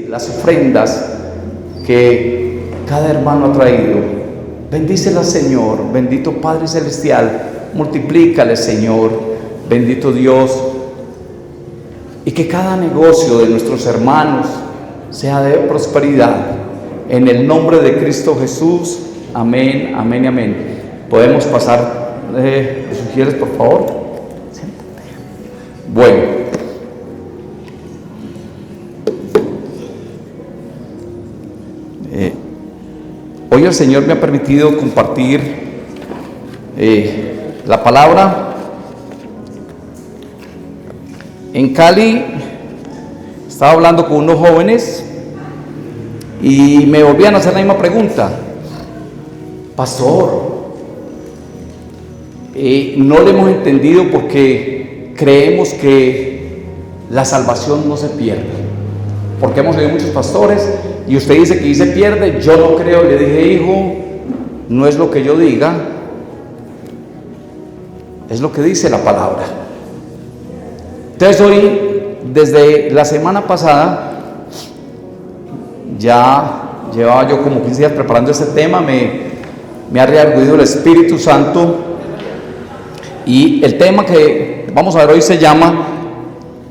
las ofrendas que cada hermano ha traído. Bendícelas, Señor. Bendito Padre Celestial, multiplícale, Señor. Bendito Dios. Y que cada negocio de nuestros hermanos sea de prosperidad. En el nombre de Cristo Jesús. Amén, amén y amén. Podemos pasar, ¿sugieres, por favor? Bueno. Hoy el Señor me ha permitido compartir la palabra. En Cali estaba hablando con unos jóvenes y me volvían a hacer la misma pregunta. Pastor, no le hemos entendido porque creemos que la salvación no se pierde. Porque hemos oído muchos pastores y usted dice que se pierde. Yo no creo. Le dije, hijo, no es lo que yo diga, es lo que dice la palabra. Entonces hoy, desde la semana pasada, ya llevaba yo como 15 días preparando este tema. Me ha redarguido el Espíritu Santo, y el tema que vamos a ver hoy se llama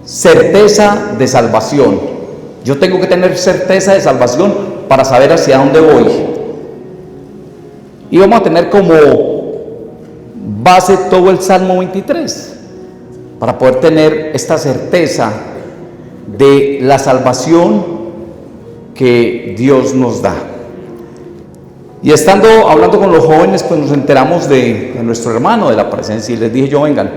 certeza de salvación. Yo tengo que tener certeza de salvación para saber hacia dónde voy. Y vamos a tener como base todo el Salmo 23 para poder tener esta certeza de la salvación que Dios nos da. Y estando hablando con los jóvenes, pues nos enteramos de nuestro hermano, de la presencia, y les dije yo, vengan,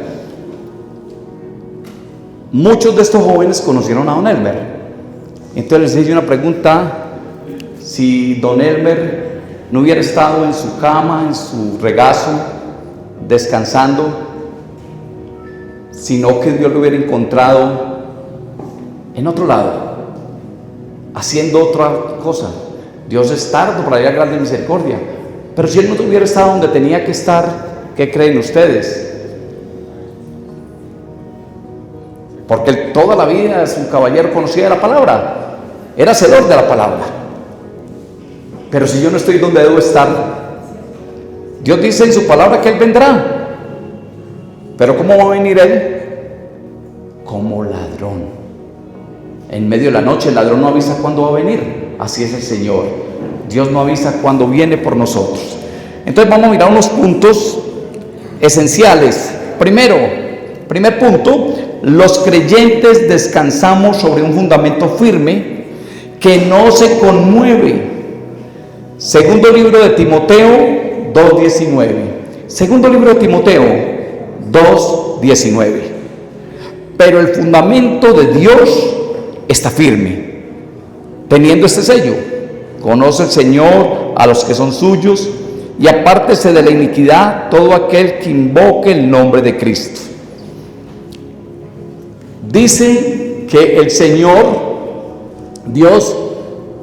muchos de estos jóvenes conocieron a don Elmer. Entonces les hice una pregunta: si don Elmer no hubiera estado en su cama, en su regazo, descansando, sino que Dios lo hubiera encontrado en otro lado, haciendo otra cosa. Dios es tardo para ir a grande misericordia, pero si él no hubiera estado donde tenía que estar, ¿qué creen ustedes? Porque él toda la vida es un caballero, conocía de la palabra, era hacedor de la palabra. Pero si yo no estoy donde debo estar, Dios dice en su palabra que él vendrá. Pero ¿cómo va a venir él? Como ladrón. En medio de la noche el ladrón no avisa cuándo va a venir. Así es el Señor. Dios no avisa cuándo viene por nosotros. Entonces vamos a mirar unos puntos esenciales. Primer punto: los creyentes descansamos sobre un fundamento firme que no se conmueve. Segundo libro de Timoteo 2:19. Segundo libro de Timoteo 2:19. Pero el fundamento de Dios está firme, teniendo este sello: conoce el Señor a los que son suyos, y apártese de la iniquidad todo aquel que invoque el nombre de Cristo. Dice que el Señor Dios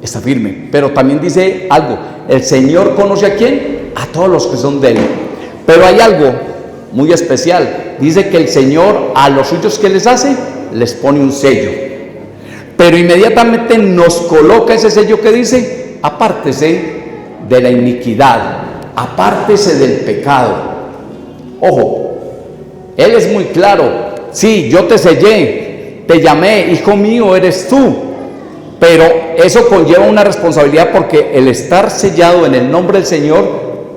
está firme, pero también dice algo: el Señor conoce ¿a quién? A todos los que son de él. Pero hay algo muy especial: dice que el Señor a los suyos que les hace, les pone un sello, pero inmediatamente nos coloca ese sello que dice: apártese de la iniquidad, apártese del pecado. Ojo, él es muy claro: sí, yo te sellé, te llamé, hijo mío eres tú. Pero eso conlleva una responsabilidad, porque el estar sellado en el nombre del Señor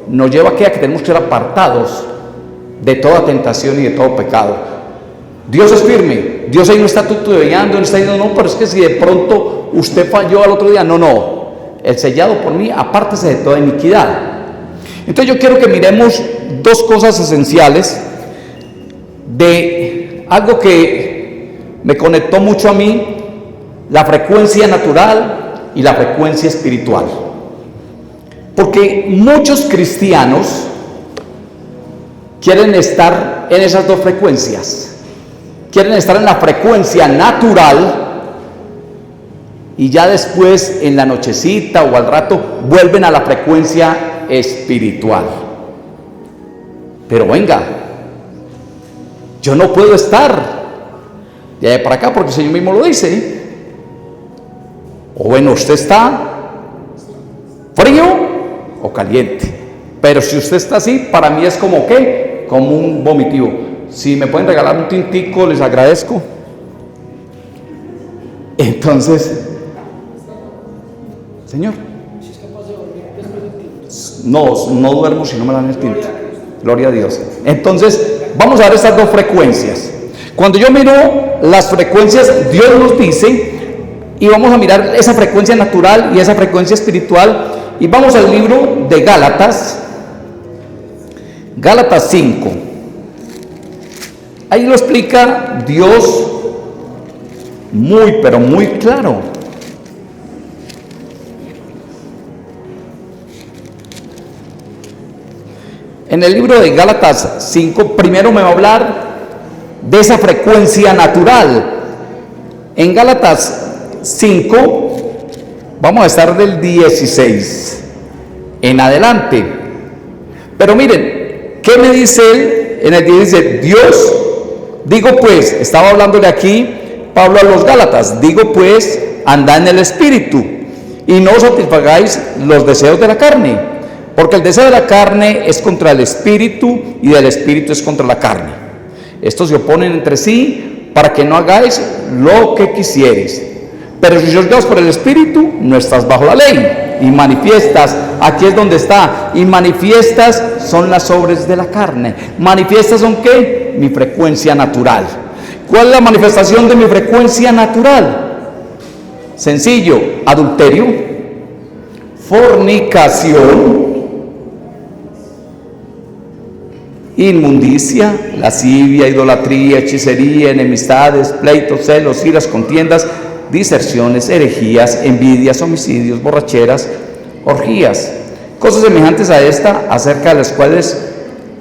nos lleva a que tenemos que ser apartados de toda tentación y de todo pecado. Dios es firme. Dios ahí no está titubeando, no está diciendo, no, pero es que si de pronto usted falló al otro día. No. El sellado por mí, apártese de toda iniquidad. Entonces yo quiero que miremos dos cosas esenciales de algo que me conectó mucho a mí: la frecuencia natural y la frecuencia espiritual. Porque muchos cristianos quieren estar en esas dos frecuencias. Quieren estar en la frecuencia natural y ya después, en la nochecita o al rato, vuelven a la frecuencia espiritual. Pero venga, yo no puedo estar de allá para acá, porque el Señor mismo lo dice. O bueno, usted está frío o caliente. Pero si usted está así, para mí es como ¿qué? Como un vomitivo. Si me pueden regalar un tintico, les agradezco. Entonces, Señor, no duermo si no me dan el tinto. Gloria a Dios. Entonces, vamos a ver estas dos frecuencias. Cuando yo miro las frecuencias, Dios nos dice, y vamos a mirar esa frecuencia natural y esa frecuencia espiritual, y vamos al libro de Gálatas 5. Ahí lo explica Dios muy, pero muy claro. En el libro de Gálatas 5, primero me va a hablar de esa frecuencia natural. En Gálatas 5, vamos a estar del 16 en adelante. Pero miren, ¿qué me dice él? En el 16, Dios, digo pues, estaba hablándole aquí Pablo a los Gálatas, digo pues, andad en el Espíritu y no satisfagáis los deseos de la carne, porque el deseo de la carne es contra el Espíritu y del Espíritu es contra la carne. Estos se oponen entre sí para que no hagáis lo que quisieres. Pero si sos guiados por el Espíritu, no estás bajo la ley. Y manifiestas, aquí es donde está, y manifiestas son las obras de la carne. Manifiestas son ¿qué? Mi frecuencia natural. ¿Cuál es la manifestación de mi frecuencia natural? Sencillo: adulterio, fornicación, inmundicia, lascivia, idolatría, hechicería, enemistades, pleitos, celos, iras, contiendas, diserciones, herejías, envidias, homicidios, borracheras, orgías, cosas semejantes a esta, acerca de las cuales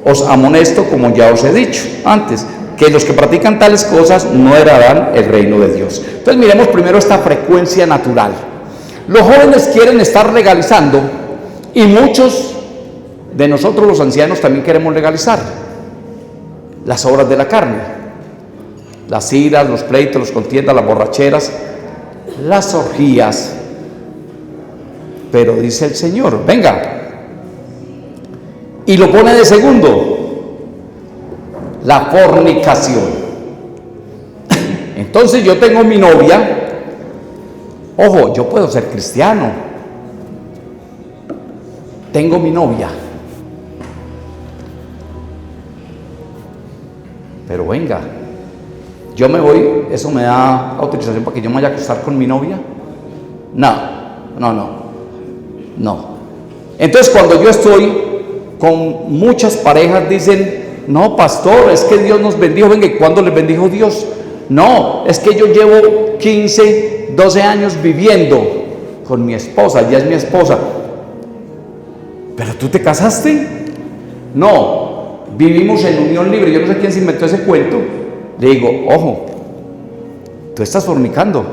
os amonesto, como ya os he dicho antes, que los que practican tales cosas no heredarán el reino de Dios. Entonces miremos primero esta frecuencia natural. Los jóvenes quieren estar legalizando, y muchos de nosotros los ancianos también queremos legalizar las obras de la carne, las iras, los pleitos, los contiendas, las borracheras, las orgías. Pero dice el Señor, venga, y lo pone de segundo: la fornicación. Entonces yo tengo mi novia, ojo, yo puedo ser cristiano, tengo mi novia, pero venga, yo me voy, ¿eso me da autorización para que yo me vaya a acostar con mi novia? No. Entonces cuando yo estoy con muchas parejas, dicen, no, pastor, es que Dios nos bendijo. Venga, ¿y cuándo les bendijo Dios? No, es que yo llevo 15, 12 años viviendo con mi esposa, ya es mi esposa. ¿Pero tú te casaste? No, vivimos en unión libre. Yo no sé quién se inventó ese cuento. Le digo, ojo, tú estás fornicando.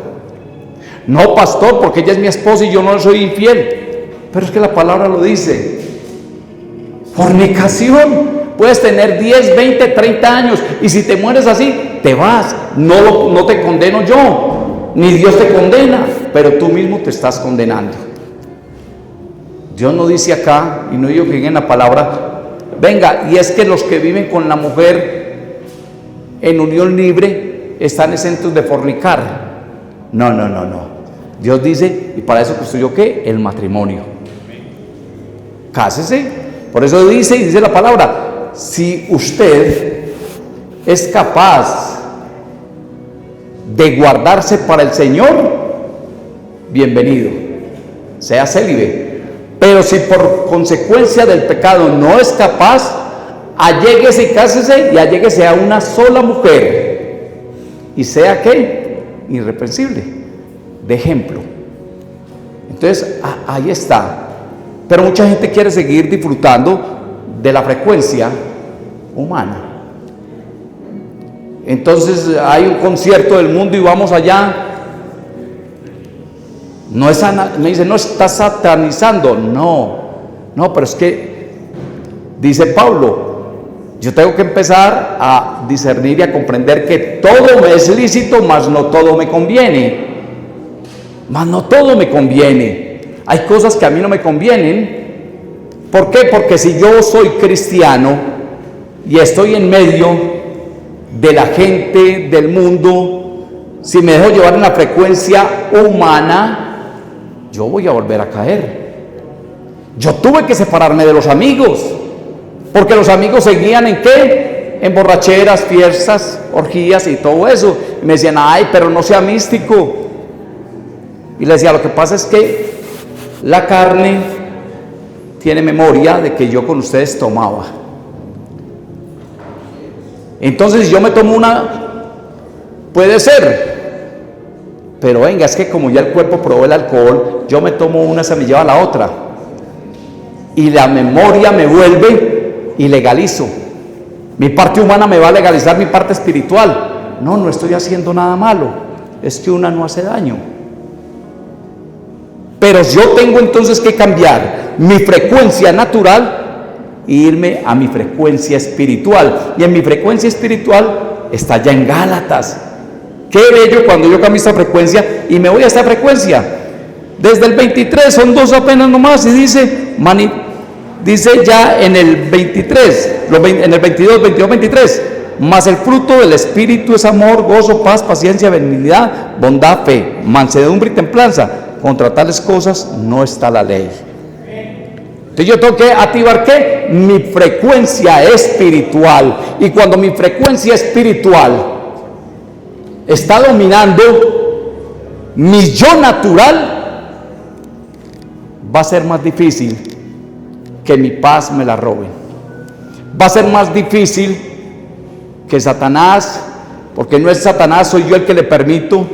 No, pastor, porque ella es mi esposa y yo no soy infiel. Pero es que la palabra lo dice. Fornicación. Puedes tener 10, 20, 30 años y si te mueres así, te vas. No te condeno yo, ni Dios te condena, pero tú mismo te estás condenando. Dios no dice acá, y no digo que en la palabra, venga, y es que los que viven con la mujer en unión libre están exentos de fornicar. No. Dios dice, y para eso construyó ¿qué? El matrimonio. Cásese. Por eso dice la palabra, si usted es capaz de guardarse para el Señor, bienvenido, sea célibe. Pero si por consecuencia del pecado no es capaz, alléguese y cásese, y alléguese a una sola mujer, y sea ¿qué? Irreprensible, de ejemplo. Entonces ahí está. Pero mucha gente quiere seguir disfrutando de la frecuencia humana. Entonces hay un concierto del mundo y vamos allá. Me dice, no está satanizando. No, pero es que dice Pablo, yo tengo que empezar a discernir y a comprender que todo me es lícito, mas no todo me conviene. mas no todo me conviene. Hay cosas que a mí no me convienen. ¿Por qué? Porque si yo soy cristiano y estoy en medio de la gente del mundo, si me dejo llevar en la frecuencia humana, yo voy a volver a caer. Yo tuve que separarme de los amigos, porque los amigos seguían ¿en qué? En borracheras, fiestas, orgías y todo eso. Y me decían, ay, pero no sea místico. Y le decía, lo que pasa es que la carne tiene memoria de que yo con ustedes tomaba. Entonces, si yo me tomo una, puede ser, pero venga, es que como ya el cuerpo probó el alcohol, yo me tomo una, se me lleva la otra, y la memoria me vuelve y legalizo. Mi parte humana me va a legalizar mi parte espiritual. No estoy haciendo nada malo, es que una no hace daño. Pero yo tengo entonces que cambiar mi frecuencia natural e irme a mi frecuencia espiritual. Y en mi frecuencia espiritual está ya en Gálatas. Qué bello cuando yo cambio esta frecuencia y me voy a esta frecuencia. Desde el 23, son 2 apenas nomás, y dice ya en el 23, en el 22, 22, 23, mas el fruto del Espíritu es amor, gozo, paz, paciencia, benignidad, bondad, fe, mansedumbre y templanza. Contra tales cosas no está la ley. Entonces yo tengo que activar ¿qué? Mi frecuencia espiritual. Y cuando mi frecuencia espiritual está dominando mi yo natural, va a ser más difícil que mi paz me la roben. Va a ser más difícil que Satanás, porque no es Satanás, soy yo el que le permito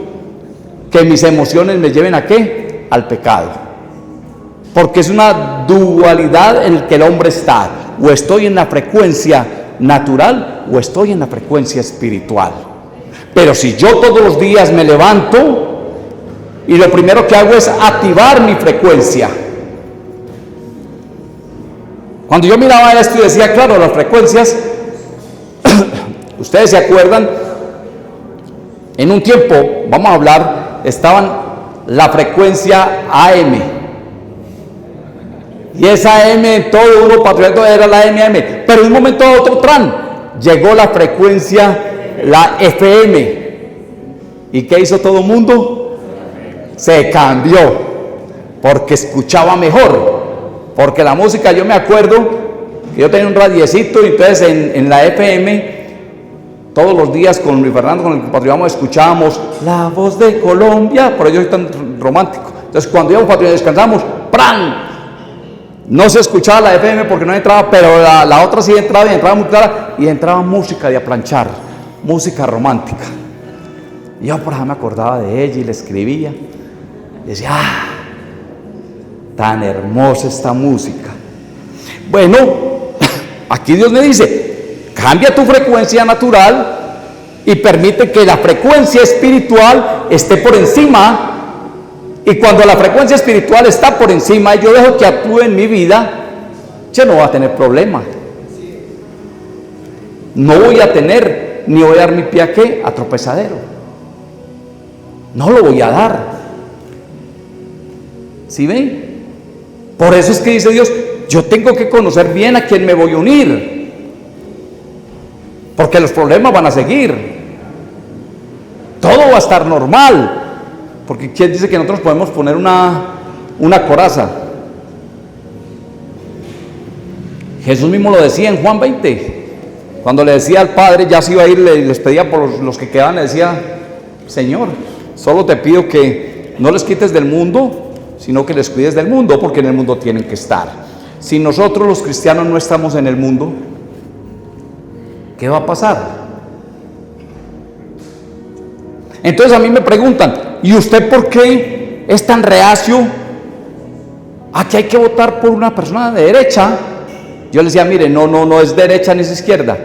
que mis emociones me lleven ¿a qué? Al pecado. Porque es una dualidad en la que el hombre está. O estoy en la frecuencia natural o estoy en la frecuencia espiritual. Pero si yo todos los días me levanto y lo primero que hago es activar mi frecuencia. Cuando yo miraba esto y decía, claro, las frecuencias, ustedes se acuerdan, en un tiempo, vamos a hablar, estaban la frecuencia AM, y esa AM en todo Euro Patriota era la AM, pero de un momento a otro llegó la frecuencia, la FM, y ¿qué hizo todo el mundo? Se cambió, porque escuchaba mejor, porque la música, yo me acuerdo que yo tenía un radiecito, y entonces en la FM todos los días con Luis Fernando, con el que patrullábamos, escuchábamos la voz de Colombia. Por ello soy tan romántico. Entonces cuando íbamos a descansamos, ¡pran! No se escuchaba la FM porque no entraba, pero la otra sí entraba, y entraba muy clara, y entraba música de aplanchar, música romántica. Y yo por ahí me acordaba de ella y le escribía. Y decía, tan hermosa esta música. Bueno, aquí Dios me dice, cambia tu frecuencia natural y permite que la frecuencia espiritual esté por encima. Y cuando la frecuencia espiritual está por encima y yo dejo que actúe en mi vida, yo no voy a tener problema. No voy a tener, ni voy a dar mi pie ¿a qué? A tropezadero. No lo voy a dar. ¿Sí ven? Por eso es que dice Dios, yo tengo que conocer bien a quién me voy a unir. Porque los problemas van a seguir. Todo va a estar normal. Porque ¿quién dice que nosotros podemos poner una coraza? Jesús mismo lo decía en Juan 20. Cuando le decía al Padre, ya se iba a ir, les pedía por los que quedaban, le decía, Señor, solo te pido que no les quites del mundo, sino que les cuides del mundo, porque en el mundo tienen que estar. Si nosotros los cristianos no estamos en el mundo, ¿qué va a pasar? Entonces a mí me preguntan, ¿y usted por qué es tan reacio a que hay que votar por una persona de derecha? Yo les decía, mire, no es derecha ni es izquierda.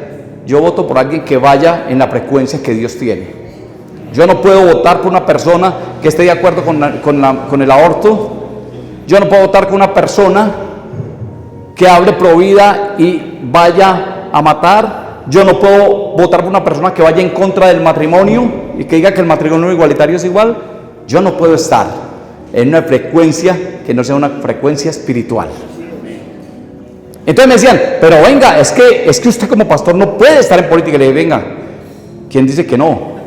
Yo voto por alguien que vaya en la frecuencia que Dios tiene. Yo no puedo votar por una persona que esté de acuerdo con el aborto. Yo no puedo votar con una persona que hable pro vida y vaya a matar. Yo no puedo votar por una persona que vaya en contra del matrimonio y que diga que el matrimonio igualitario es igual. Yo no puedo estar. en una frecuencia que no sea una frecuencia espiritual. Entonces me decían, pero venga, es que usted como pastor no puede estar en política. Y le dije, venga, ¿quién dice que no?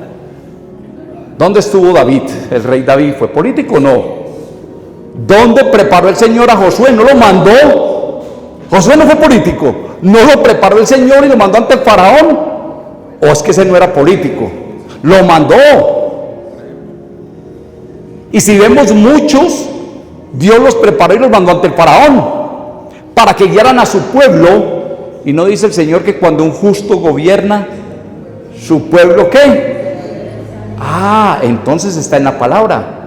¿Dónde estuvo David? ¿El rey David fue político o no? ¿Dónde preparó el Señor a Josué? ¿No lo mandó? Josué no fue político. ¿No lo preparó el Señor y lo mandó ante el faraón? ¿O es que ese no era político? Lo mandó. Y si vemos muchos, Dios los preparó y los mandó ante el faraón para que guiaran a su pueblo. Y no dice el Señor que cuando un justo gobierna, su pueblo ¿qué? Entonces está en la palabra.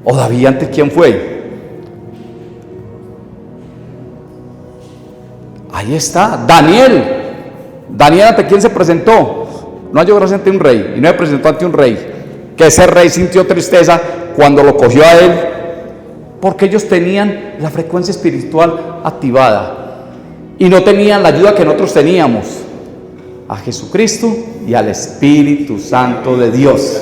¿O David ante quién fue? Ahí está. Daniel ante quién se presentó. No halló gracia ante un rey, y no se presentó ante un rey, que ese rey sintió tristeza cuando lo cogió a él, porque ellos tenían la frecuencia espiritual activada y no tenían la ayuda que nosotros teníamos, a Jesucristo y al Espíritu Santo de Dios.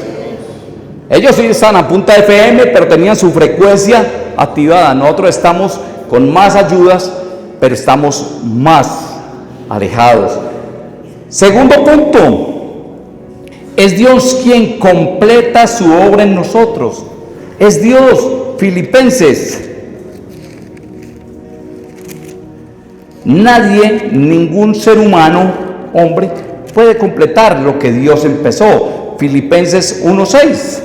Ellos sí estaban a punta de FM, pero tenían su frecuencia activada. Nosotros estamos con más ayudas, pero estamos más alejados. Segundo punto, es Dios quien completa su obra en nosotros. Es Dios. Filipenses. Nadie, ningún ser humano, hombre, puede completar lo que Dios empezó. Filipenses 1:6.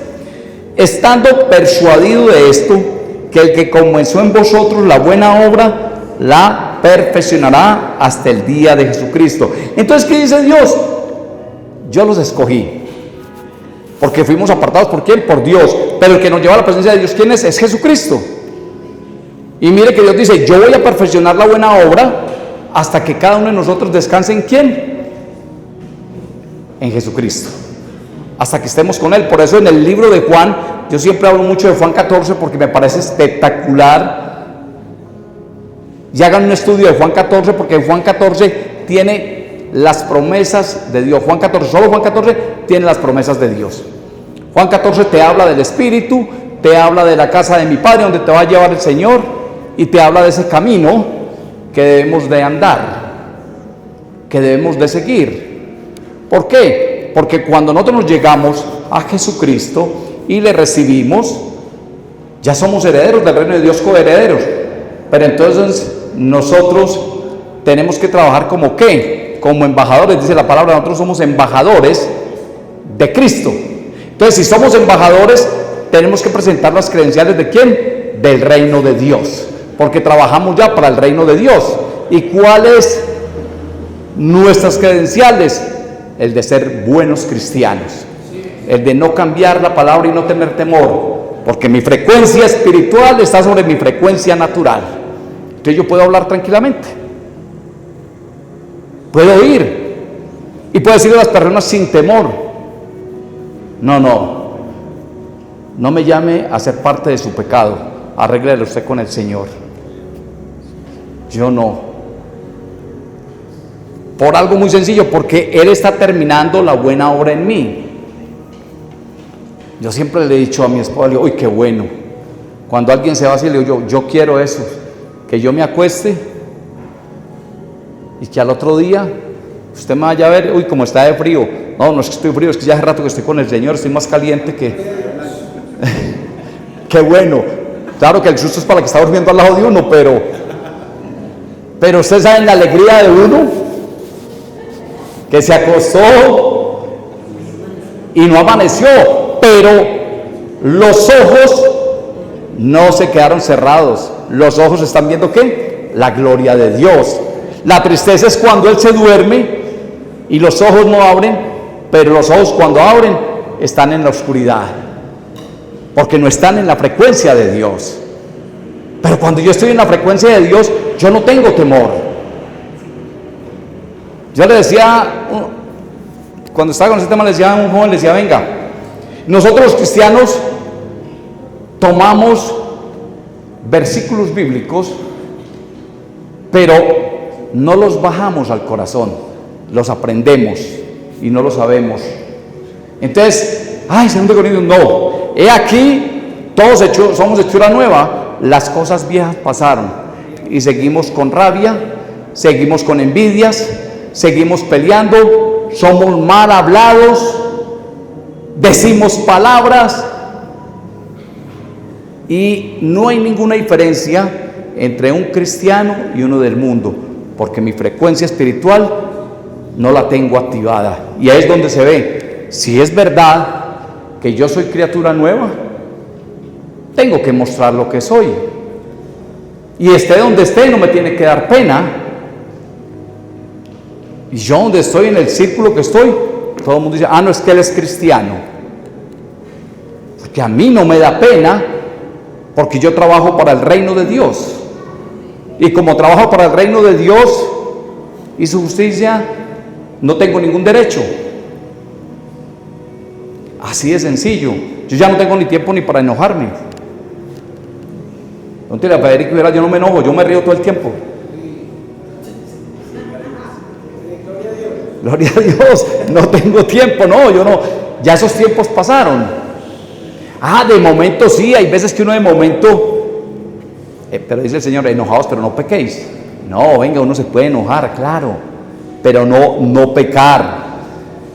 Estando persuadido de esto, que el que comenzó en vosotros la buena obra, la perfeccionará hasta el día de Jesucristo. Entonces, ¿qué dice Dios? Yo los escogí, porque fuimos apartados. ¿Por quién? Por Dios. Pero el que nos lleva a la presencia de Dios, ¿quién es? Es Jesucristo. Y mire que Dios dice, yo voy a perfeccionar la buena obra hasta que cada uno de nosotros descanse ¿en quién? En Jesucristo. Hasta que estemos con Él. Por eso en el libro de Juan, yo siempre hablo mucho de Juan 14 porque me parece espectacular. Y hagan un estudio de Juan 14 porque Juan 14 tiene las promesas de Dios. Juan 14, solo Juan 14 tiene las promesas de Dios. Juan 14 te habla del Espíritu, te habla de la casa de mi Padre donde te va a llevar el Señor, y te habla de ese camino que debemos de andar, que debemos de seguir. ¿Por qué? Porque cuando nosotros nos llegamos a Jesucristo y le recibimos, ya somos herederos del reino de Dios, coherederos. Pero entonces nosotros tenemos que trabajar como ¿qué? Como embajadores, dice la palabra. Nosotros somos embajadores de Cristo. Entonces, si somos embajadores, tenemos que presentar las credenciales ¿de quién? Del reino de Dios, porque trabajamos ya para el reino de Dios. ¿Y cuáles nuestras credenciales? El de ser buenos cristianos, el de no cambiar la palabra y no tener temor, porque mi frecuencia espiritual está sobre mi frecuencia natural. Entonces yo puedo hablar tranquilamente, puedo oír y puedo decirle a las personas sin temor, no me llame a ser parte de su pecado, arréglelo usted con el Señor. Yo no. Por algo muy sencillo, porque Él está terminando la buena obra en mí. Yo siempre le he dicho a mi esposa, le digo, uy, qué bueno. Cuando alguien se va así, le digo yo quiero eso, que yo me acueste y que al otro día usted me vaya a ver, uy, como está de frío. No es que estoy frío, es que ya hace rato que estoy con el Señor, estoy más caliente que... Qué bueno. Claro que el susto es para el que está durmiendo al lado de uno, pero ustedes saben la alegría de uno, que se acostó y no amaneció, pero los ojos no se quedaron cerrados. Los ojos están viendo ¿qué? La gloria de Dios. La tristeza es cuando Él se duerme y los ojos no abren, pero los ojos cuando abren están en la oscuridad, porque no están en la frecuencia de Dios. Pero cuando yo estoy en la frecuencia de Dios, yo no tengo temor. Yo le decía, cuando estaba con ese tema, le decía a un joven, le decía, venga, nosotros los cristianos tomamos versículos bíblicos, pero no los bajamos al corazón, los aprendemos y no lo sabemos. Entonces, 2 Corintios, no, he aquí Todos somos hechura nueva. Las cosas viejas pasaron y seguimos con rabia, seguimos con envidias, seguimos peleando, somos mal hablados, decimos palabras y no hay ninguna diferencia entre un cristiano y uno del mundo, porque mi frecuencia espiritual no la tengo activada. Y ahí es donde se ve si es verdad que yo soy criatura nueva. Tengo que mostrar lo que soy, y esté donde esté no me tiene que dar pena. Y yo donde estoy, en el círculo que estoy, todo el mundo dice: ah, no, es que él es cristiano. Porque a mí no me da pena, porque yo trabajo para el reino de Dios, y como trabajo para el reino de Dios y su justicia, no tengo ningún derecho. Así de sencillo. Yo ya no tengo ni tiempo ni para enojarme. No te la pedí que yo no me enojo, yo me río todo el tiempo. Gloria a Dios, no tengo tiempo, no, yo no, ya esos tiempos pasaron. Ah, de momento sí, hay veces que uno de momento, pero dice el Señor: enojados, pero no pequéis. No, venga, uno se puede enojar, claro, pero no pecar.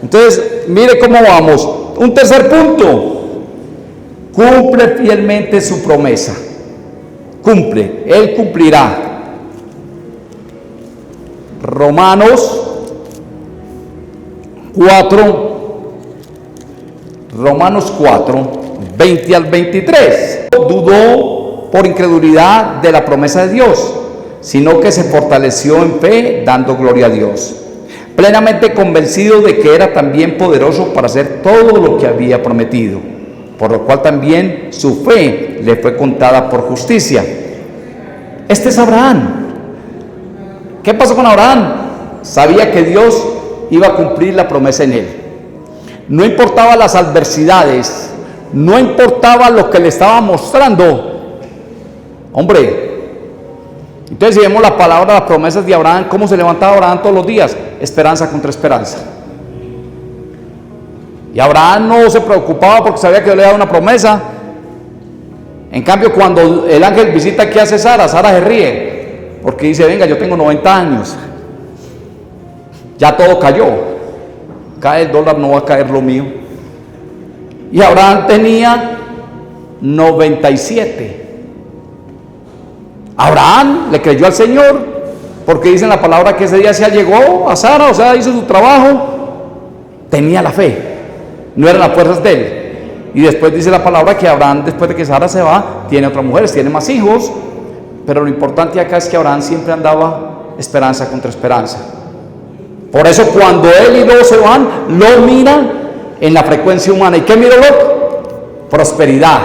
Entonces, mire cómo vamos. Un tercer punto: cumple fielmente su promesa. Cumple, Él cumplirá. Romanos 4, 20 al 23. Dudó por incredulidad de la promesa de Dios, sino que se fortaleció en fe, dando gloria a Dios, plenamente convencido de que era también poderoso para hacer todo lo que había prometido, por lo cual también su fe le fue contada por justicia. Este es Abraham. ¿Qué pasó con Abraham? Sabía que Dios iba a cumplir la promesa en él. No importaba las adversidades, no importaba lo que le estaba mostrando. Hombre, entonces si vemos la palabra, las promesas de Abraham, ¿cómo se levantaba Abraham todos los días? Esperanza contra esperanza. Y Abraham no se preocupaba porque sabía que Dios le daba una promesa. En cambio, cuando el ángel visita aquí a Sara se ríe, porque dice: venga, yo tengo 90 años, ya todo cayó, cae el dólar, no va a caer lo mío. Y Abraham tenía 97. Abraham le creyó al Señor, porque dice en la palabra que ese día se llegó a Sara, o sea, hizo su trabajo, tenía la fe, no eran las fuerzas de él. Y después dice la palabra que Abraham, después de que Sara se va, tiene otras mujeres, tiene más hijos, pero lo importante acá es que Abraham siempre andaba esperanza contra esperanza. Por eso cuando él y Lot se van, Lot mira en la frecuencia humana. ¿Y qué miró Lot? Prosperidad.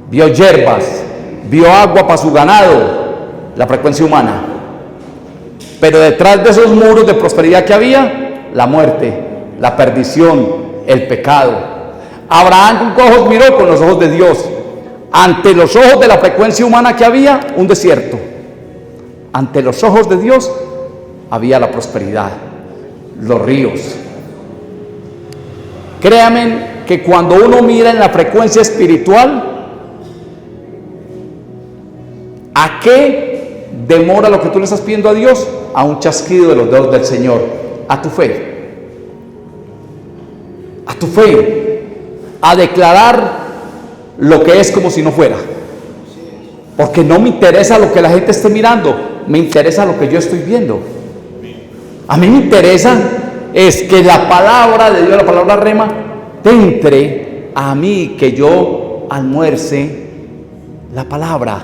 Vio hierbas, vio agua para su ganado, la frecuencia humana. Pero detrás de esos muros de prosperidad que había, la muerte, la perdición, el pecado. Abraham con ojos miró con los ojos de Dios. Ante los ojos de la frecuencia humana que había, un desierto. Ante los ojos de Dios había la prosperidad, los ríos. Créanme que cuando uno mira en la frecuencia espiritual, ¿a qué demora lo que tú le estás pidiendo a Dios? A un chasquido de los dedos del Señor. A tu fe. A tu fe. A declarar lo que es como si no fuera. Porque no me interesa lo que la gente esté mirando, me interesa lo que yo estoy viendo. A mí me interesa es que la palabra de Dios, la palabra rema, te entre a mí, que yo almuerce la palabra,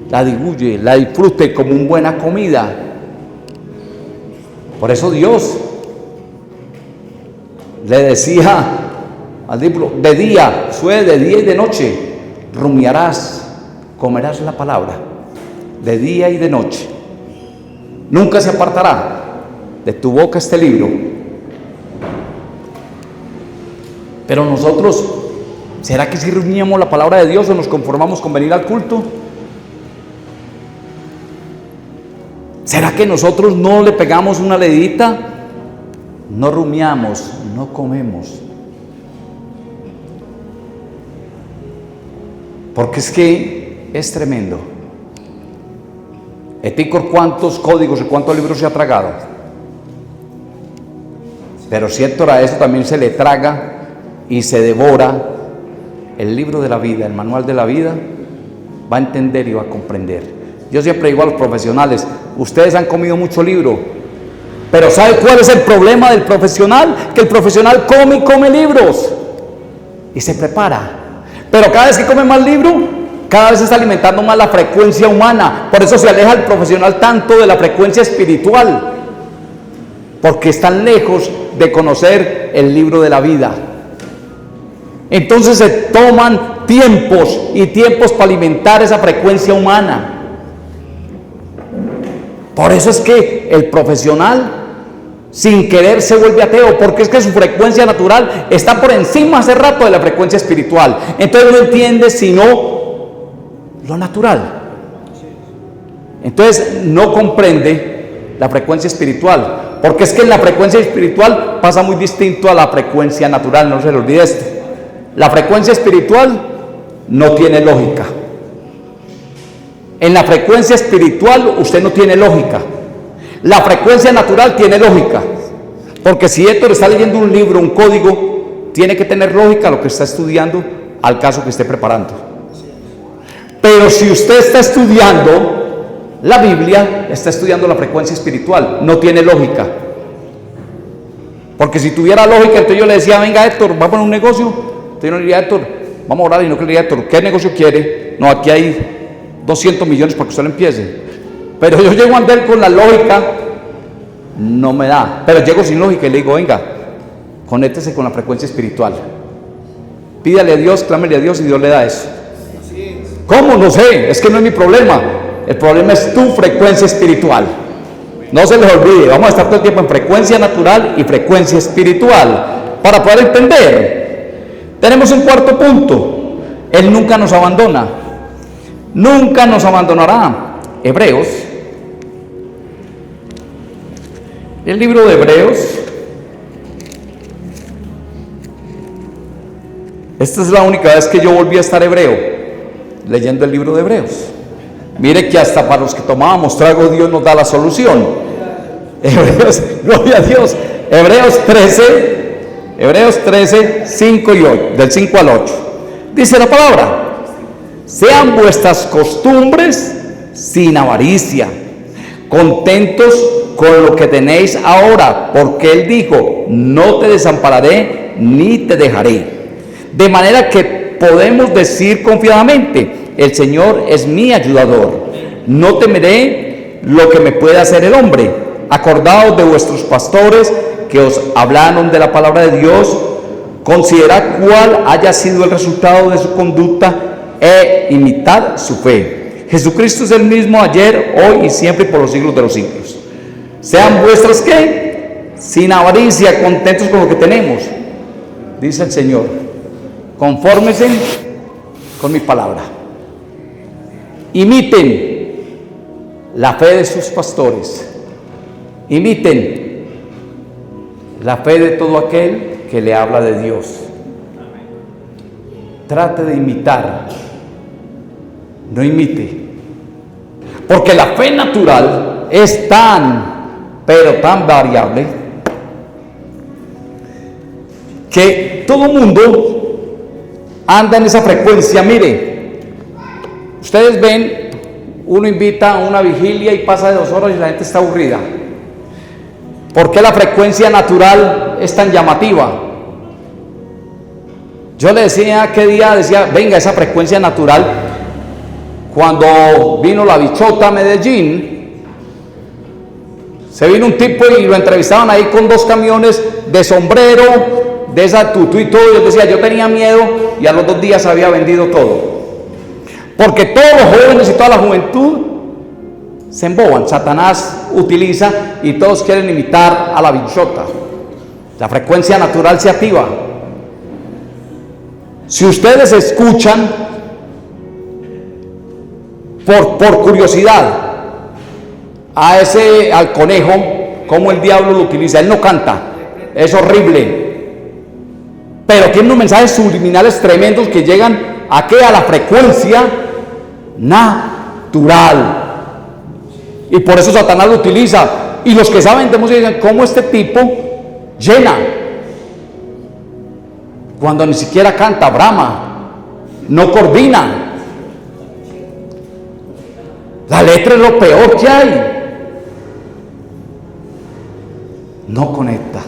la diluye, la disfrute como una buena comida. Por eso Dios le decía al discípulo: de día, suele de día y de noche, rumiarás, comerás la palabra, de día y de noche. Nunca se apartará de tu boca este libro. Pero nosotros, ¿será que si rumiamos la palabra de Dios o nos conformamos con venir al culto? ¿Será que nosotros no le pegamos una leidita? No rumiamos, no comemos. Porque es que es tremendo. Eticor, ¿cuántos códigos y cuántos libros se ha tragado? Pero si Héctor a eso también se le traga y se devora el libro de la vida, el manual de la vida, va a entender y va a comprender. Yo siempre digo a los profesionales, ustedes han comido mucho libro, pero ¿sabe cuál es el problema del profesional? Que el profesional come y come libros y se prepara, pero cada vez que come más libro, cada vez está alimentando más la frecuencia humana. Por eso se aleja el profesional tanto de la frecuencia espiritual, porque están lejos de conocer el libro de la vida. Entonces se toman tiempos y tiempos para alimentar esa frecuencia humana. Por eso es que el profesional sin querer se vuelve ateo, porque es que su frecuencia natural está por encima hace rato de la frecuencia espiritual. Entonces no entiende sino lo natural. Entonces no comprende la frecuencia espiritual, porque es que en la frecuencia espiritual pasa muy distinto a la frecuencia natural. No se le olvide esto: la frecuencia espiritual no tiene lógica. En la frecuencia espiritual usted no tiene lógica. La frecuencia natural tiene lógica, porque si Héctor está leyendo un libro, un código, tiene que tener lógica lo que está estudiando al caso que esté preparando. Pero si usted está estudiando la Biblia, está estudiando la frecuencia espiritual, no tiene lógica. Porque si tuviera lógica, entonces yo le decía, venga Héctor, ¿va a poner un negocio? Entonces yo no le diría, Héctor, vamos a orar, y no que le diría, Héctor, ¿qué negocio quiere? No, aquí hay 200 millones para que usted lo empiece. Pero yo llego a andar con la lógica, no me da. Pero llego sin lógica y le digo, venga, conéctese con la frecuencia espiritual. Pídale a Dios, clámele a Dios y Dios le da eso. ¿Cómo? No sé, es que no es mi problema. El problema es tu frecuencia espiritual. No se les olvide, vamos a estar todo el tiempo en frecuencia natural y frecuencia espiritual para poder entender. Tenemos un cuarto punto: Él nunca nos abandona, nunca nos abandonará. Hebreos, el libro de Hebreos, esta es la única vez que yo volví a estar hebreo, leyendo el libro de Hebreos. Mire que hasta para los que tomábamos trago Dios nos da la solución. Hebreos, gloria a Dios. Hebreos 13, 5 y 8, del 5 al 8. Dice la palabra: sean vuestras costumbres sin avaricia, contentos con lo que tenéis ahora, porque Él dijo, no te desampararé ni te dejaré. De manera que podemos decir confiadamente, el Señor es mi ayudador, no temeré lo que me pueda hacer el hombre. Acordaos de vuestros pastores que os hablaron de la palabra de Dios, considerad cuál haya sido el resultado de su conducta e imitad su fe. Jesucristo es el mismo ayer, hoy y siempre, y por los siglos de los siglos. Sean vuestras, ¿qué? Sin avaricia, contentos con lo que tenemos, dice el Señor. Confórmense con mi palabra. Imiten la fe de sus pastores. Imiten la fe de todo aquel que le habla de Dios. Trate de imitar, no imite. Porque la fe natural es pero tan variable, que todo mundo anda en esa frecuencia. Mire, ustedes ven, uno invita a una vigilia y pasa de 2 horas y la gente está aburrida. ¿Por qué la frecuencia natural es tan llamativa? Yo le decía, ¿qué día? Decía, venga, esa frecuencia natural. Cuando vino la bichota a Medellín, se vino un tipo y lo entrevistaban ahí con 2 camiones de sombrero, de esa tutú y todo. Yo decía, yo tenía miedo, y a los 2 días había vendido todo. Porque todos los jóvenes y toda la juventud se emboban. Satanás utiliza y todos quieren imitar a la bichota. La frecuencia natural se activa. Si ustedes escuchan por curiosidad al conejo, cómo el diablo lo utiliza, él no canta, es horrible, pero tiene unos mensajes subliminales tremendos que llegan ¿A qué? A la frecuencia natural. Y por eso Satanás lo utiliza. Y los que saben de música dicen, ¿cómo este tipo llena? Cuando ni siquiera canta, brama, no coordina. La letra es lo peor que hay. No conecta.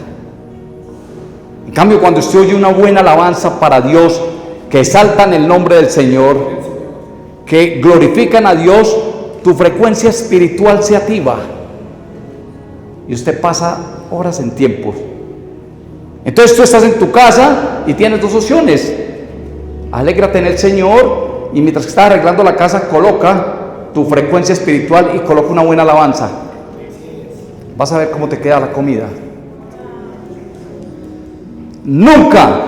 En cambio, cuando usted oye una buena alabanza para Dios, que exaltan el nombre del Señor, que glorifican a Dios, tu frecuencia espiritual se activa y usted pasa horas en tiempos. Entonces tú estás en tu casa y tienes dos opciones: alégrate en el Señor, y mientras que estás arreglando la casa, coloca tu frecuencia espiritual y coloca una buena alabanza. Vas a ver cómo te queda la comida. Nunca,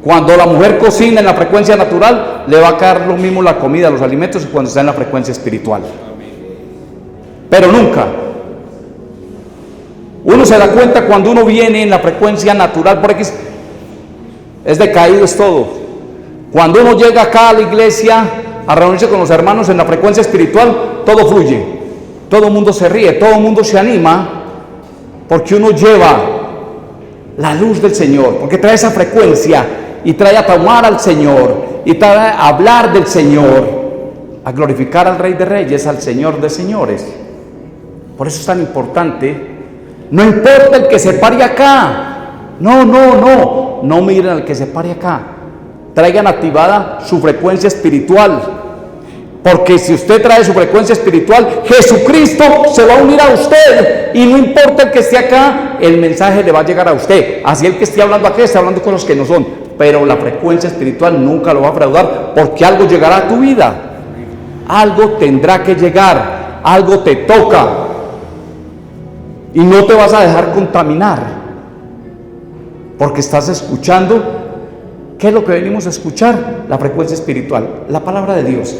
cuando la mujer cocina en la frecuencia natural, le va a caer lo mismo la comida, los alimentos, que cuando está en la frecuencia espiritual. Pero nunca. Uno se da cuenta cuando uno viene en la frecuencia natural, porque es decaído, es todo. Cuando uno llega acá a la iglesia a reunirse con los hermanos en la frecuencia espiritual, todo fluye, todo el mundo se ríe, todo el mundo se anima, porque uno lleva la luz del Señor, porque trae esa frecuencia y trae a tomar al Señor y trae a hablar del Señor, a glorificar al Rey de Reyes, al Señor de Señores. Por eso es tan importante. No importa el que se pare acá, no miren al que se pare acá, traigan activada su frecuencia espiritual, porque si usted trae su frecuencia espiritual, Jesucristo se va a unir a usted, y no importa el que esté acá, el mensaje le va a llegar a usted. Así el que esté hablando aquí está hablando cosas que no son, pero la frecuencia espiritual nunca lo va a fraudar, porque algo llegará a tu vida, algo tendrá que llegar, algo te toca, y no te vas a dejar contaminar, porque estás escuchando. ¿Qué es lo que venimos a escuchar? La frecuencia espiritual, la palabra de Dios,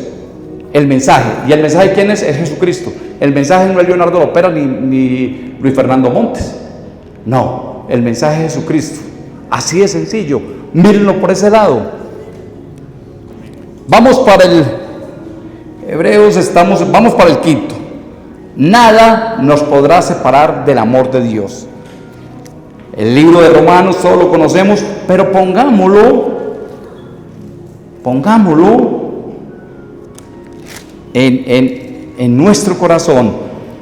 el mensaje. ¿Y el mensaje quién es? Es Jesucristo. El mensaje no es Leonardo Lopera ni Luis Fernando Montes. No, el mensaje es Jesucristo. Así de sencillo. Mírenlo por ese lado. Vamos para el Hebreos, vamos para el quinto. Nada nos podrá separar del amor de Dios. El libro de Romanos todos lo conocemos, pero pongámoslo en nuestro corazón.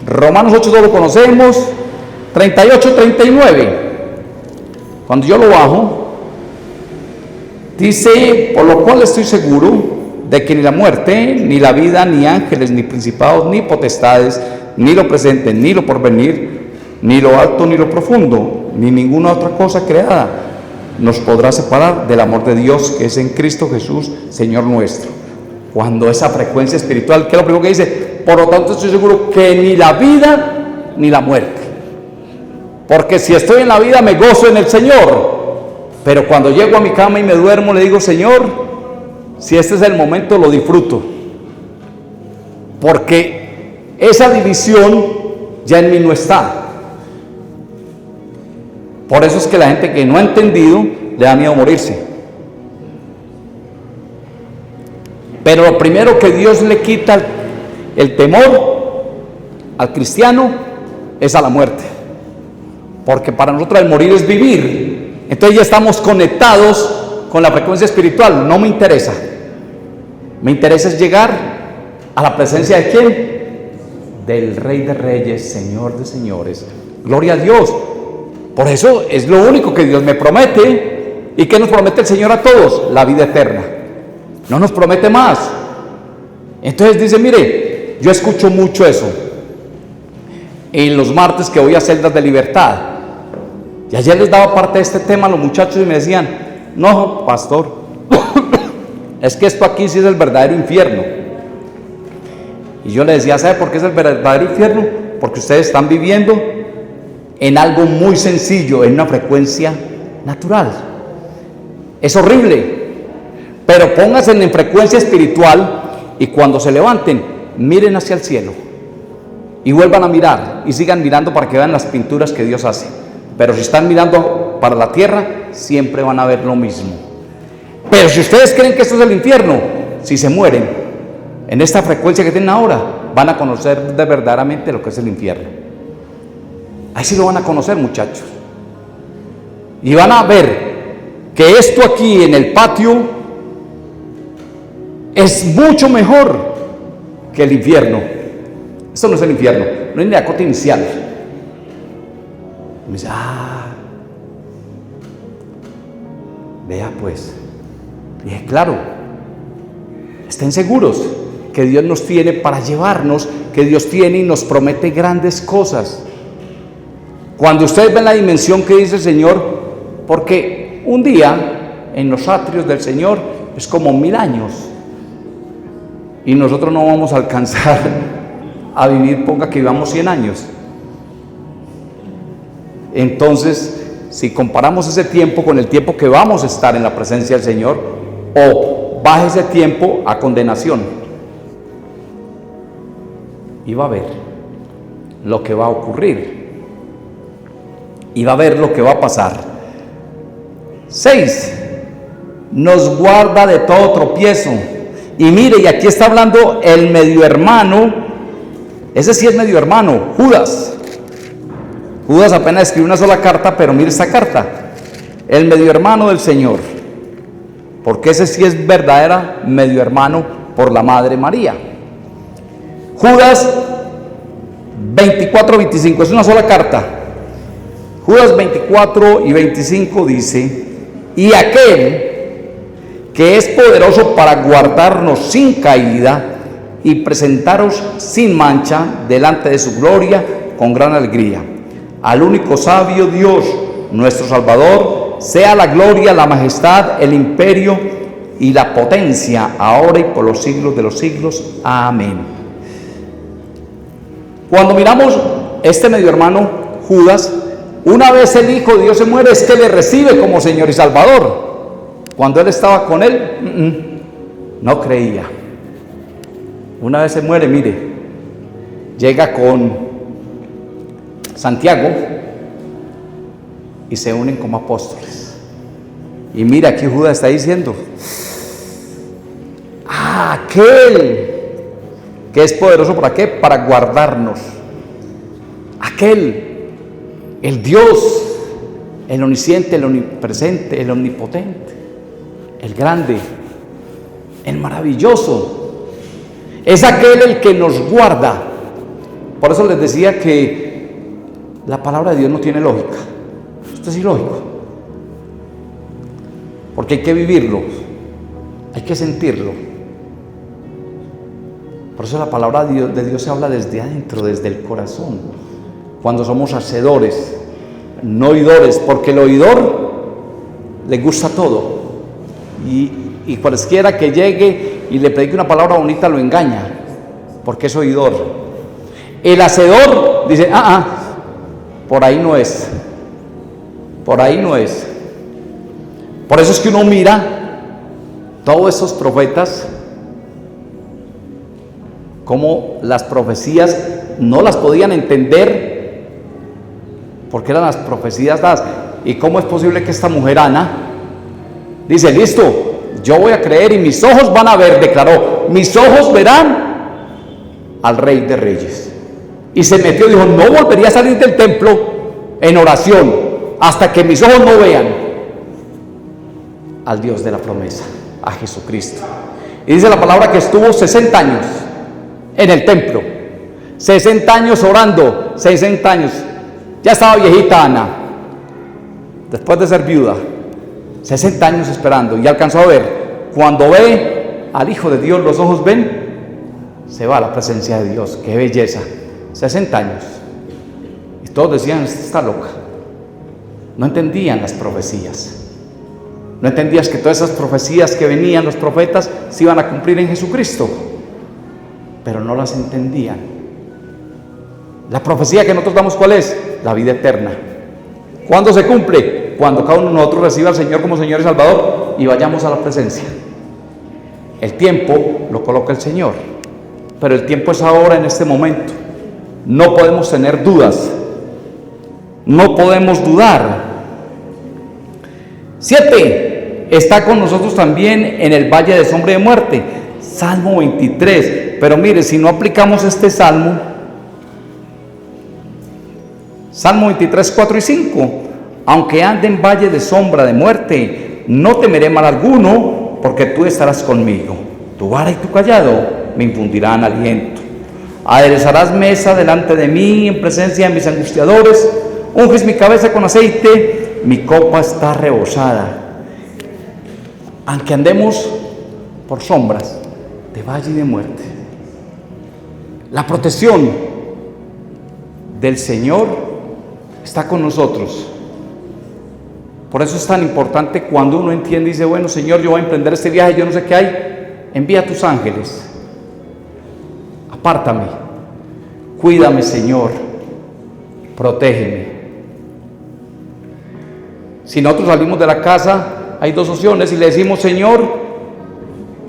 Romanos 8 todos lo conocemos, 38, 39. Cuando yo lo bajo, dice: por lo cual estoy seguro de que ni la muerte, ni la vida, ni ángeles, ni principados, ni potestades, ni lo presente, ni lo porvenir, ni lo alto, ni lo profundo, ni ninguna otra cosa creada nos podrá separar del amor de Dios que es en Cristo Jesús, Señor nuestro. Cuando esa frecuencia espiritual, ¿qué es lo primero que dice? Por lo tanto estoy seguro que ni la vida ni la muerte. Porque si estoy en la vida me gozo en el Señor, pero cuando llego a mi cama y me duermo le digo: Señor, si este es el momento, lo disfruto, porque esa división ya en mí no está. Por eso es que la gente que no ha entendido le da miedo morirse. Pero lo primero que Dios le quita el temor al cristiano es a la muerte, porque para nosotros el morir es vivir. Entonces ya estamos conectados con la frecuencia espiritual. No me interesa. Me interesa es llegar a la presencia de ¿quién? Del Rey de Reyes, Señor de Señores. Gloria a Dios. Por eso es lo único que Dios me promete. ¿Y qué nos promete el Señor a todos? La vida eterna. No nos promete más. Entonces dice: mire, yo escucho mucho eso en los martes que voy a celdas de libertad. Y ayer les daba parte de este tema a los muchachos y me decían: no, pastor, es que esto aquí sí es el verdadero infierno. Y yo les decía: ¿sabe por qué es el verdadero infierno? Porque ustedes están viviendo en algo muy sencillo, en una frecuencia natural. Es horrible, pero pónganse en frecuencia espiritual y cuando se levanten, miren hacia el cielo y vuelvan a mirar y sigan mirando para que vean las pinturas que Dios hace. Pero si están mirando para la tierra, siempre van a ver lo mismo. Pero si ustedes creen que esto es el infierno, si se mueren en esta frecuencia que tienen ahora, van a conocer de verdaderamente lo que es el infierno. Ahí sí lo van a conocer, muchachos. Y van a ver que esto aquí en el patio es mucho mejor que el infierno. Esto no es el infierno, no es ni la cota inicial. Y me dice, vea pues. Y dije, claro, estén seguros que Dios nos tiene para llevarnos, que Dios tiene y nos promete grandes cosas. Cuando ustedes ven la dimensión que dice el Señor, porque un día en los atrios del Señor es como 1000 años, y nosotros no vamos a alcanzar a vivir, ponga que vivamos 100 años. Entonces, si comparamos ese tiempo con el tiempo que vamos a estar en la presencia del Señor, o baja ese tiempo a condenación, y va a ver lo que va a ocurrir, y va a ver lo que va a pasar. 6, nos guarda de todo tropiezo. Y mire, y aquí está hablando el medio hermano, ese sí es medio hermano, Judas. Judas apenas escribió una sola carta, pero mire esta carta, el medio hermano del Señor, porque ese sí es verdadera medio hermano por la Madre María. Judas 24-25, es una sola carta. Judas 24 y 25 dice, y aquel que es poderoso para guardarnos sin caída y presentaros sin mancha delante de su gloria con gran alegría. Al único sabio Dios, nuestro Salvador, sea la gloria, la majestad, el imperio y la potencia, ahora y por los siglos de los siglos. Amén. Cuando miramos este medio hermano Judas, una vez el Hijo de Dios se muere, es que le recibe como Señor y Salvador. Cuando él estaba con él, no creía. Una vez se muere, mire, llega con Santiago y se unen como apóstoles. Y mira, aquí Judas está diciendo, aquel que es poderoso, ¿para qué? Para guardarnos. Aquel, el Dios, el omnisciente, el omnipresente, el omnipotente, el grande, el maravilloso, es aquel el que nos guarda. Por eso les decía que la palabra de Dios no tiene lógica. Esto es ilógico, porque hay que vivirlo, hay que sentirlo. Por eso la palabra de Dios se habla desde adentro, desde el corazón, cuando somos hacedores, no oidores, porque el oidor le gusta todo, y cualquiera que llegue y le predique una palabra bonita lo engaña, porque es oidor. El hacedor dice, por ahí no es, por ahí no es. Por eso es que uno mira todos esos profetas, como las profecías no las podían entender, porque eran las profecías dadas. ¿Y cómo es posible que esta mujer Ana dice, listo, yo voy a creer y mis ojos van a ver, declaró, mis ojos verán al Rey de Reyes? Y se metió y dijo, no volvería a salir del templo en oración hasta que mis ojos no vean al Dios de la promesa, a Jesucristo. Y dice la palabra que estuvo 60 años en el templo, 60 años orando, 60 años. Ya estaba viejita Ana, después de ser viuda, 60 años esperando, y alcanzó a ver. Cuando ve al Hijo de Dios, los ojos ven, se va a la presencia de Dios. ¡Qué belleza! 60 años. Y todos decían, esta está loca. No entendían las profecías. No entendías que todas esas profecías que venían los profetas se iban a cumplir en Jesucristo, pero no las entendían. La profecía que nosotros damos, ¿cuál es? La vida eterna. ¿Cuándo se cumple? Cuando cada uno de nosotros reciba al Señor como Señor y Salvador y vayamos a la presencia. El tiempo lo coloca el Señor, pero el tiempo es ahora, en este momento. No podemos tener dudas, no podemos dudar. 7. está con nosotros también en el valle de sombra de muerte. Salmo 23. Pero mire, si no aplicamos este salmo, Salmo 23, 4 y 5. Aunque ande en valle de sombra de muerte, no temeré mal alguno, porque tú estarás conmigo. Tu vara y tu callado me infundirán aliento. Aderezarás mesa delante de mí en presencia de mis angustiadores. Unges mi cabeza con aceite, mi copa está rebosada. Aunque andemos por sombras de valle y de muerte, la protección del Señor está con nosotros. Por eso es tan importante cuando uno entiende y dice, bueno, Señor, yo voy a emprender este viaje, yo no sé qué hay, envía a tus ángeles, apártame, cuídame, Señor, protégeme. Si nosotros salimos de la casa, hay dos opciones, y le decimos, Señor,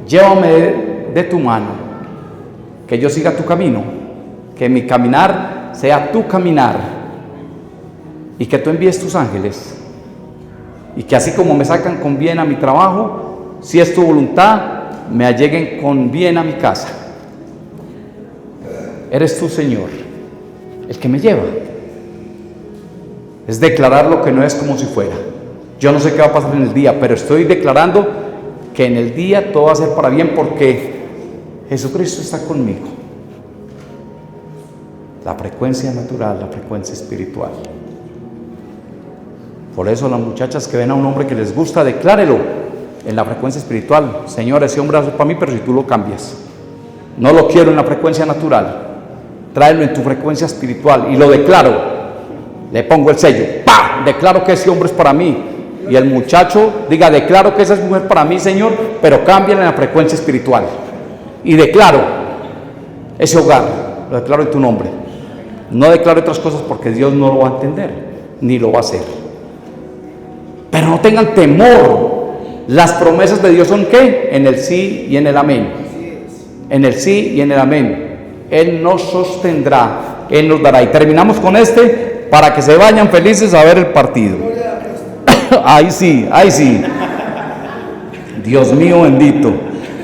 llévame de tu mano, que yo siga tu camino, que mi caminar sea tu caminar, y que tú envíes tus ángeles, y que así como me sacan con bien a mi trabajo, si es tu voluntad, me alleguen con bien a mi casa. Eres tú, Señor, el que me lleva. Es declarar lo que no es como si fuera. Yo no sé qué va a pasar en el día, pero estoy declarando que en el día todo va a ser para bien, porque Jesucristo está conmigo. La frecuencia natural, la frecuencia espiritual. Por eso las muchachas que ven a un hombre que les gusta, declárelo en la frecuencia espiritual. Señor, ese hombre hace para mí, pero si tú lo cambias, no lo quiero en la frecuencia natural, tráelo en tu frecuencia espiritual, y lo declaro, le pongo el sello, ¡pah! Declaro que ese hombre es para mí, y el muchacho diga, declaro que esa es mujer para mí, Señor, pero cámbiala en la frecuencia espiritual, y declaro ese hogar, lo declaro en tu nombre. No declaro otras cosas porque Dios no lo va a entender, ni lo va a hacer. Pero no tengan temor. Las promesas de Dios son ¿qué? En el sí y en el amén. En el sí y en el amén. Él nos sostendrá, Él nos dará. Y terminamos con este para que se vayan felices a ver el partido. Ahí sí, ahí sí. Dios mío bendito.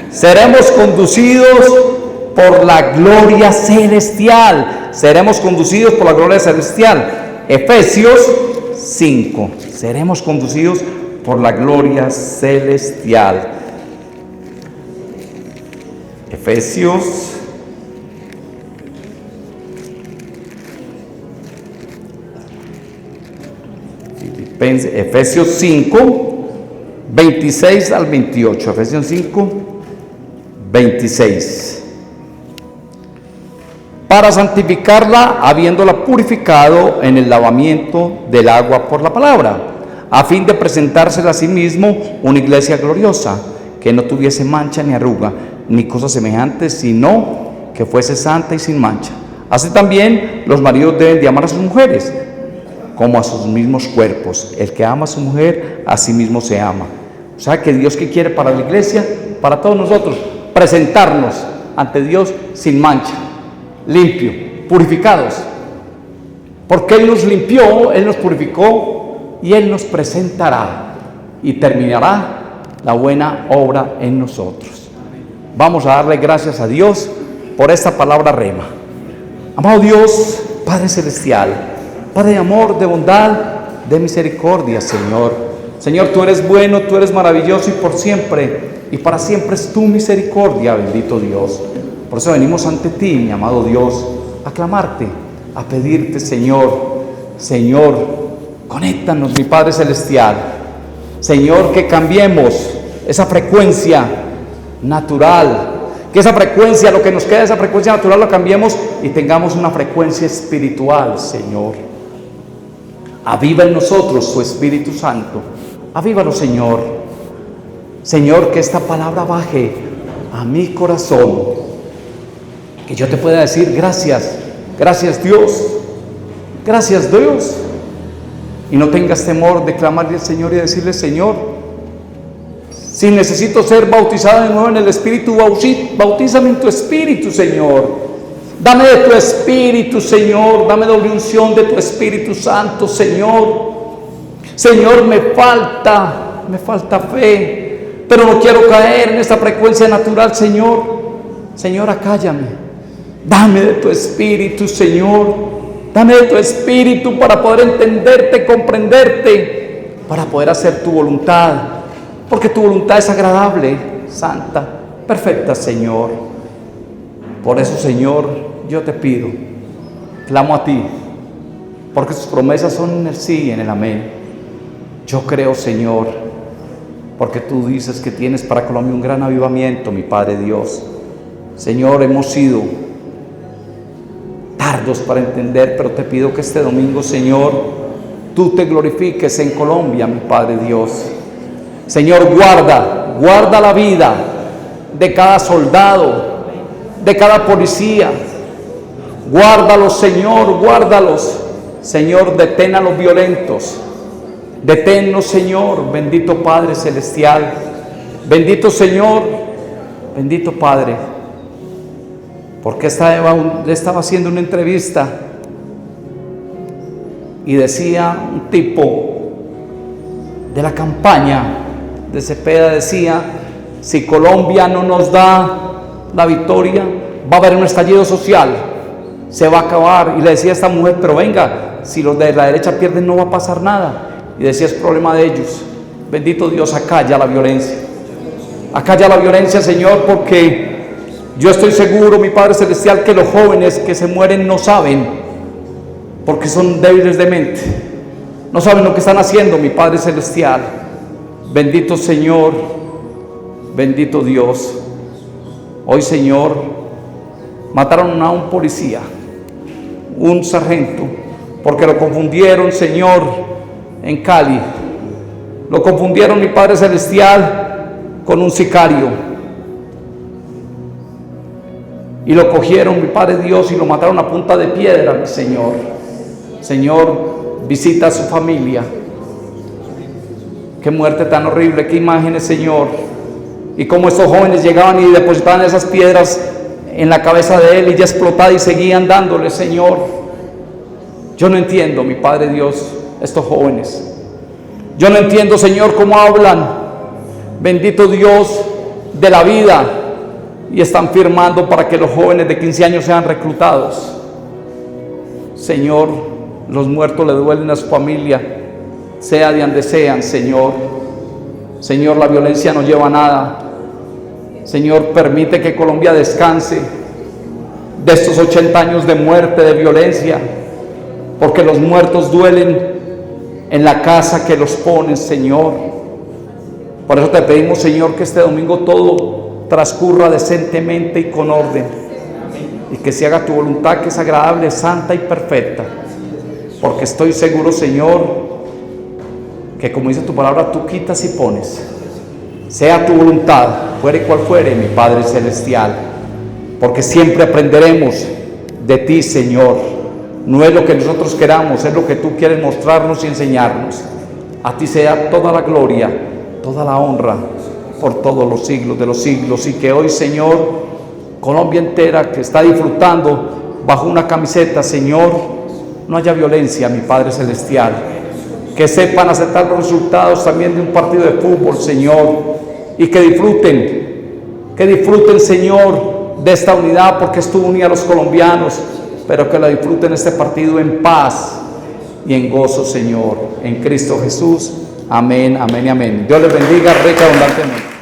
Seremos conducidos por la gloria celestial. Seremos conducidos por la gloria celestial. Efesios 5. Seremos conducidos por la gloria celestial. Efesios Efesios 5, 26 al 28. Efesios 5, 26. Para santificarla, habiéndola purificado en el lavamiento del agua por la palabra, a fin de presentársela a sí mismo una iglesia gloriosa, que no tuviese mancha ni arruga, ni cosa semejante, sino que fuese santa y sin mancha. Así también los maridos deben de amar a sus mujeres, como a sus mismos cuerpos. El que ama a su mujer, a sí mismo se ama. O sea que Dios, ¿qué quiere para la iglesia? Para todos nosotros, presentarnos ante Dios sin mancha, limpio, purificados, porque Él nos limpió, Él nos purificó, y Él nos presentará y terminará la buena obra en nosotros. Vamos a darle gracias a Dios por esta palabra rema. Amado Dios, Padre Celestial, Padre de amor, de bondad, de misericordia, Señor. Señor, tú eres bueno, tú eres maravilloso, y por siempre y para siempre es tu misericordia, bendito Dios. Por eso venimos ante ti, mi amado Dios, a clamarte, a pedirte, Señor, conéctanos, mi Padre Celestial. Señor, que cambiemos esa frecuencia natural, que esa frecuencia, lo que nos queda de esa frecuencia natural, lo cambiemos y tengamos una frecuencia espiritual, Señor. Aviva en nosotros tu Espíritu Santo, avívalo, Señor. Señor, que esta palabra baje a mi corazón, que yo te pueda decir gracias, gracias Dios, gracias Dios, y no tengas temor de clamarle al Señor y decirle: Señor, si necesito ser bautizado de nuevo en el Espíritu, bautízame en tu Espíritu, Señor. Dame de tu Espíritu, Señor, dame doble unción de tu Espíritu Santo, Señor. Señor, me falta me falta fe, pero no quiero caer en esta frecuencia natural, Señor. Señor, acállame, dame de tu espíritu, Señor, dame de tu espíritu para poder entenderte, comprenderte, para poder hacer tu voluntad, porque tu voluntad es agradable, santa, perfecta, Señor. Por eso, Señor, yo te pido, clamo a ti, porque tus promesas son en el sí y en el amén. Yo creo, Señor, porque tú dices que tienes para Colombia un gran avivamiento, mi Padre Dios. Señor, hemos sido tardos para entender, pero te pido que este domingo, Señor, tú te glorifiques en Colombia, mi Padre Dios. Señor, guarda la vida de cada soldado, de cada policía. Guárdalos, Señor, guárdalos. Señor, detén a los violentos. Deténnos, Señor, bendito Padre Celestial. Bendito Señor, bendito Padre. Porque le estaba haciendo una entrevista y decía un tipo de la campaña de Cepeda, decía: si Colombia no nos da la victoria, va a haber un estallido social, se va a acabar. Y le decía a esta mujer: pero venga, si los de la derecha pierden no va a pasar nada. Y decía: es problema de ellos. Bendito Dios, acalla la violencia. Acalla la violencia, Señor, porque yo estoy seguro, mi Padre Celestial, que los jóvenes que se mueren no saben, porque son débiles de mente. No saben lo que están haciendo, mi Padre Celestial. Bendito Señor, bendito Dios. Hoy, Señor, mataron a un policía, un sargento, porque lo confundieron, Señor, en Cali. Lo confundieron, mi Padre Celestial, con un sicario. Y lo cogieron, mi Padre Dios, y lo mataron a punta de piedra, mi Señor. Señor, visita a su familia. Qué muerte tan horrible, qué imágenes, Señor. Y cómo estos jóvenes llegaban y depositaban esas piedras en la cabeza de él y ya explotaba y seguían dándole, Señor. Yo no entiendo, mi Padre Dios, estos jóvenes. Yo no entiendo, Señor, cómo hablan, bendito Dios, de la vida, y están firmando para que los jóvenes de 15 años sean reclutados. Señor, los muertos le duelen a su familia, sea de donde sean, Señor. Señor, la violencia no lleva a nada. Señor, permite que Colombia descanse de estos 80 años de muerte, de violencia, porque los muertos duelen en la casa que los ponen, Señor. Por eso te pedimos, Señor, que este domingo todo transcurra decentemente y con orden, y que se haga tu voluntad, que es agradable, santa y perfecta, porque estoy seguro, Señor, que como dice tu palabra, tú quitas y pones. Sea tu voluntad, fuere cual fuere, mi Padre Celestial, porque siempre aprenderemos de ti, Señor. No es lo que nosotros queramos, es lo que tú quieres mostrarnos y enseñarnos. A ti sea toda la gloria, toda la honra, por todos los siglos de los siglos. Y que hoy, Señor, Colombia entera que está disfrutando bajo una camiseta, Señor, no haya violencia, mi Padre Celestial. Que sepan aceptar los resultados también de un partido de fútbol, Señor, y que disfruten, Señor, de esta unidad, porque esto une a los colombianos, pero que la disfruten este partido en paz y en gozo, Señor, en Cristo Jesús. Amén, amén y amén. Dios les bendiga rica abundantemente.